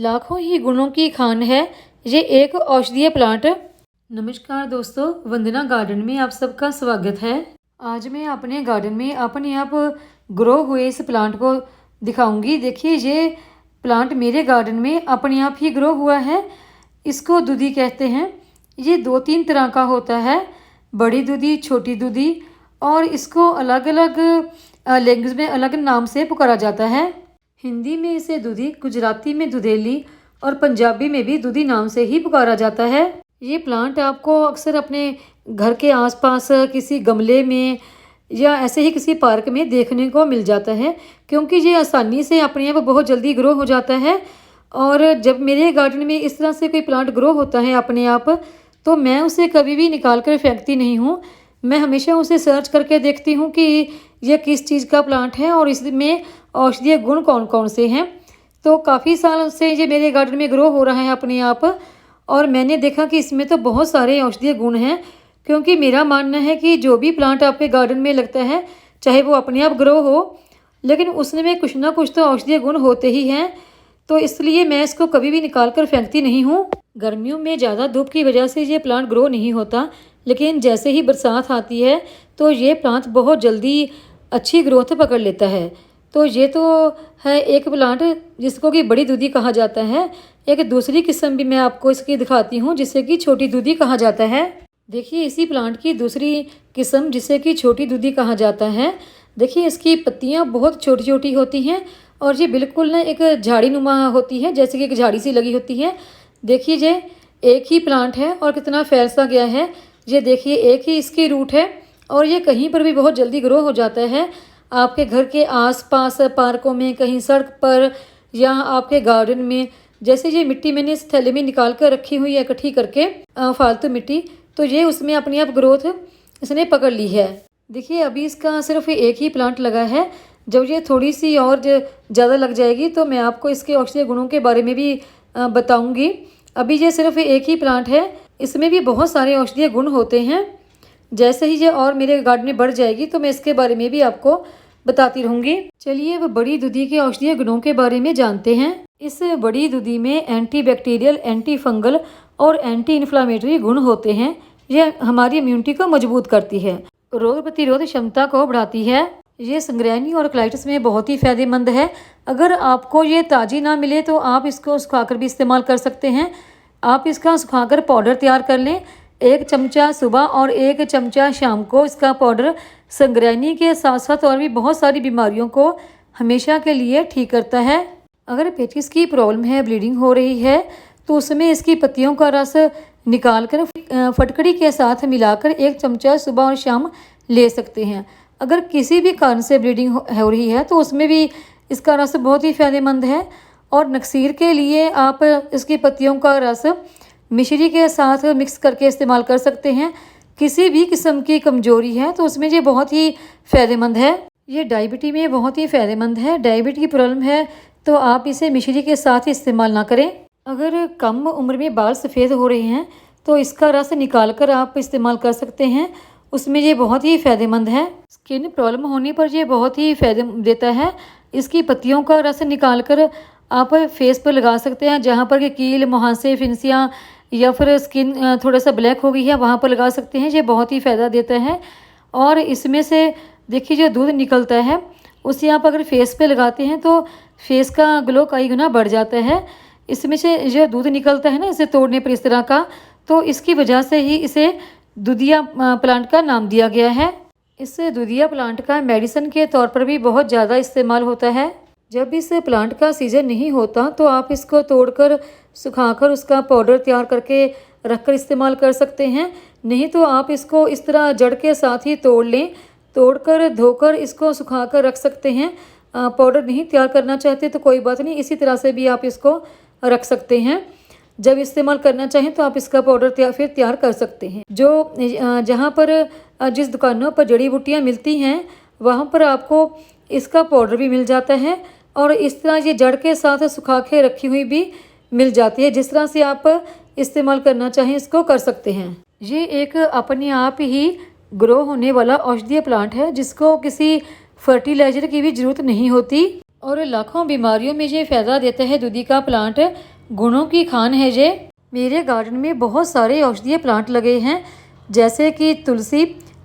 लाखों ही गुणों की खान है ये एक औषधीय प्लांट। नमस्कार दोस्तों, वंदना गार्डन में आप सबका स्वागत है। आज मैं अपने गार्डन में अपने आप ग्रो हुए इस प्लांट को दिखाऊंगी। देखिए, ये प्लांट मेरे गार्डन में अपने आप ही ग्रो हुआ है। इसको दूधी कहते हैं। ये 2-3 तरह का होता है, बड़ी दूधी, छोटी दूधी, और इसको अलग अलग लैंग्वेज में अलग नाम से पुकारा जाता है। हिंदी में इसे दूधी, गुजराती में दुधेली और पंजाबी में भी दूधी नाम से ही पुकारा जाता है। ये प्लांट आपको अक्सर अपने घर के आसपास किसी गमले में या ऐसे ही किसी पार्क में देखने को मिल जाता है, क्योंकि ये आसानी से अपने आप बहुत जल्दी ग्रो हो जाता है। और जब मेरे गार्डन में इस तरह से कोई प्लांट ग्रो होता है अपने आप, तो मैं उसे कभी भी निकाल कर फेंकती नहीं हूँ। मैं हमेशा उसे सर्च करके देखती हूँ कि यह किस चीज़ का प्लांट है और इसमें औषधीय गुण कौन कौन से हैं। तो काफ़ी साल से ये मेरे गार्डन में ग्रो हो रहा है अपने आप, और मैंने देखा कि इसमें तो बहुत सारे औषधीय गुण हैं। क्योंकि मेरा मानना है कि जो भी प्लांट आपके गार्डन में लगता है, चाहे वो अपने आप ग्रो हो, लेकिन उसमें कुछ ना कुछ तो औषधीय गुण होते ही हैं। तो इसलिए मैं इसको कभी भी निकाल कर फेंकती नहीं हूँ। गर्मियों में ज़्यादा धूप की वजह से ये प्लांट ग्रो नहीं होता, लेकिन जैसे ही बरसात आती है तो ये प्लांट बहुत जल्दी अच्छी ग्रोथ पकड़ लेता है। तो ये तो है एक प्लांट जिसको कि बड़ी दूधी कहा जाता है। एक दूसरी किस्म भी मैं आपको इसकी दिखाती हूँ, जिसे कि छोटी दूधी कहा जाता है। देखिए, इसी प्लांट की दूसरी किस्म जिसे कि छोटी दूधी कहा जाता है, देखिए इसकी पत्तियाँ बहुत छोटी छोटी होती हैं और ये बिल्कुल ना एक झाड़ी नुमा होती है, जैसे कि एक झाड़ी सी लगी होती है। देखिए, ये एक ही प्लांट है और कितना फैल सा गया है। ये देखिए, एक ही इसकी रूट है और ये कहीं पर भी बहुत जल्दी ग्रो हो जाता है। आपके घर के आसपास पार्कों में, कहीं सड़क पर, या आपके गार्डन में। जैसे ये मिट्टी मैंने इस थैले में निकाल कर रखी हुई है इकट्ठी करके, फालतू मिट्टी, तो ये उसमें अपनी आप ग्रोथ इसने पकड़ ली है। देखिए, अभी इसका सिर्फ एक ही प्लांट लगा है। जब ये थोड़ी सी और ज़्यादा लग जाएगी तो मैं आपको इसके औषधीय गुणों के बारे में भी बताऊँगी। अभी ये सिर्फ एक ही प्लांट है, इसमें भी बहुत सारे औषधीय गुण होते हैं। जैसे ही ये और मेरे गार्डन में बढ़ जाएगी तो मैं इसके बारे में भी आपको बताती रहूँगी। चलिए, अब बड़ी दूधी के औषधीय गुणों के बारे में जानते हैं। इस बड़ी दूधी में एंटीबैक्टीरियल, एंटी फंगल और एंटी इन्फ्लामेटरी गुण होते हैं। यह हमारी इम्यूनिटी को मजबूत करती है, रोग प्रतिरोध क्षमता को बढ़ाती है। ये संग्रहणी और कोलाइटिस में बहुत ही फायदेमंद है। अगर आपको ये ताज़ी ना मिले तो आप इसको सुखाकर भी इस्तेमाल कर सकते हैं। आप इसका सुखाकर पाउडर तैयार कर लें। 1 चमचा सुबह और 1 चमचा शाम को इसका पाउडर संग्रहणी के साथ साथ और भी बहुत सारी बीमारियों को हमेशा के लिए ठीक करता है। अगर पेचिस की प्रॉब्लम है, ब्लीडिंग हो रही है, तो उसमें इसकी पत्तियों का रस निकालकर फटकड़ी के साथ मिलाकर 1 चमचा सुबह और शाम ले सकते हैं। अगर किसी भी कारण से ब्लीडिंग हो रही है तो उसमें भी इसका रस बहुत ही फायदेमंद है। और नक्सीर के लिए आप इसकी पत्तियों का रस मिश्री के साथ मिक्स करके इस्तेमाल कर सकते हैं। किसी भी किस्म की कमजोरी है तो उसमें ये बहुत ही फ़ायदेमंद है। ये डायबिटीज़ में बहुत ही फ़ायदेमंद है। डायबिटीज़ की प्रॉब्लम है तो आप इसे मिश्री के साथ ही इस्तेमाल ना करें। अगर कम उम्र में बाल सफ़ेद हो रहे हैं तो इसका रस निकाल कर आप इस्तेमाल कर सकते हैं, उसमें ये बहुत ही फ़ायदेमंद है। स्किन प्रॉब्लम होने पर ये बहुत ही फ़ायदे देता है। इसकी पत्तियों का रस निकाल कर आप फेस पर लगा सकते हैं, जहाँ पर कि कील, मुहासे, फिंसियाँ या फिर स्किन थोड़ा सा ब्लैक हो गई है, वहाँ पर लगा सकते हैं। ये बहुत ही फ़ायदा देता है। और इसमें से देखिए, जो दूध निकलता है उसे आप अगर फेस पे लगाते हैं तो फेस का ग्लो कई गुना बढ़ जाता है। इसमें से जो दूध निकलता है ना, इसे तोड़ने पर इस तरह का, तो इसकी वजह से ही इसे दूधिया प्लांट का नाम दिया गया है। इस दूधिया प्लांट का मेडिसिन के तौर पर भी बहुत ज़्यादा इस्तेमाल होता है। जब इस प्लांट का सीज़न नहीं होता तो आप इसको तोड़कर, सुखाकर उसका पाउडर तैयार करके रखकर इस्तेमाल कर सकते हैं। नहीं तो आप इसको इस तरह जड़ के साथ ही तोड़ लें, तोड़कर धोकर इसको सुखाकर रख सकते हैं। पाउडर नहीं तैयार करना चाहते तो कोई बात नहीं, इसी तरह से भी आप इसको रख सकते हैं। जब इस्तेमाल करना चाहें तो आप इसका पाउडर तैयार कर सकते हैं। जहाँ पर जिस दुकानों पर जड़ी बूटियाँ मिलती हैं वहाँ पर आपको इसका पाउडर भी मिल जाता है, और इस तरह ये जड़ के साथ सुखा के रखी हुई भी मिल जाती है। जिस तरह से आप इस्तेमाल करना चाहें इसको कर सकते हैं। ये एक अपने आप ही ग्रो होने वाला औषधीय प्लांट है, जिसको किसी फर्टिलाइज़र की भी ज़रूरत नहीं होती। और लाखों बीमारियों में ये फ़ायदा देता है। दूधी का प्लांट गुणों की खान है। ये मेरे गार्डन में बहुत सारे औषधीय प्लांट लगे हैं, जैसे कि तुलसी,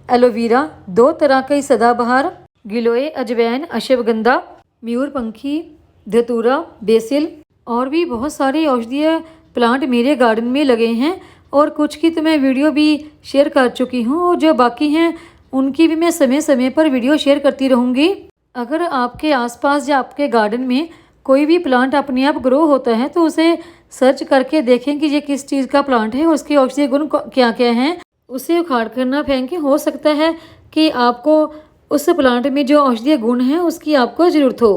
एलोवेरा, 2 तरह के सदाबहार, गिलोय, अजवैन, अश्वगंधा, मयूरपंखी, धतूरा, बेसिल और भी बहुत सारे औषधीय प्लांट मेरे गार्डन में लगे हैं। और कुछ की तो मैं वीडियो भी शेयर कर चुकी हूँ और जो बाकी हैं उनकी भी मैं समय समय पर वीडियो शेयर करती रहूँगी। अगर आपके आसपास या आपके गार्डन में कोई भी प्लांट अपने आप ग्रो होता है तो उसे सर्च करके देखें कि ये किस चीज़ का प्लांट है, उसके औषधीय गुण क्या क्या हैं। उसे उखाड़ कर ना फेंकें। हो सकता है कि आपको उस प्लांट में जो औषधीय गुण हैं उसकी आपको ज़रूरत हो।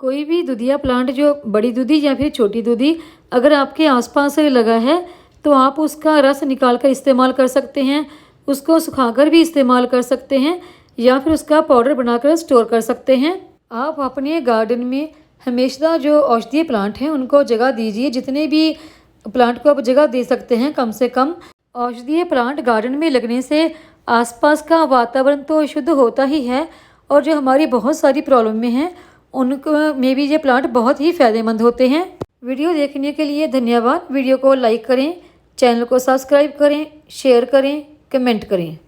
कोई भी दूधिया प्लांट, जो बड़ी दूधी या फिर छोटी दूधी, अगर आपके आसपास लगा है तो आप उसका रस निकाल कर इस्तेमाल कर सकते हैं, उसको सुखाकर भी इस्तेमाल कर सकते हैं या फिर उसका पाउडर बनाकर स्टोर कर सकते हैं। आप अपने गार्डन में हमेशा जो औषधीय प्लांट हैं उनको जगह दीजिए। जितने भी प्लांट को आप जगह दे सकते हैं कम से कम। औषधीय प्लांट गार्डन में लगने से आसपास का वातावरण तो शुद्ध होता ही है और जो हमारी बहुत सारी प्रॉब्लम में हैं उनको में भी ये प्लांट बहुत ही फ़ायदेमंद होते हैं। वीडियो देखने के लिए धन्यवाद। वीडियो को लाइक करें, चैनल को सब्सक्राइब करें, शेयर करें, कमेंट करें।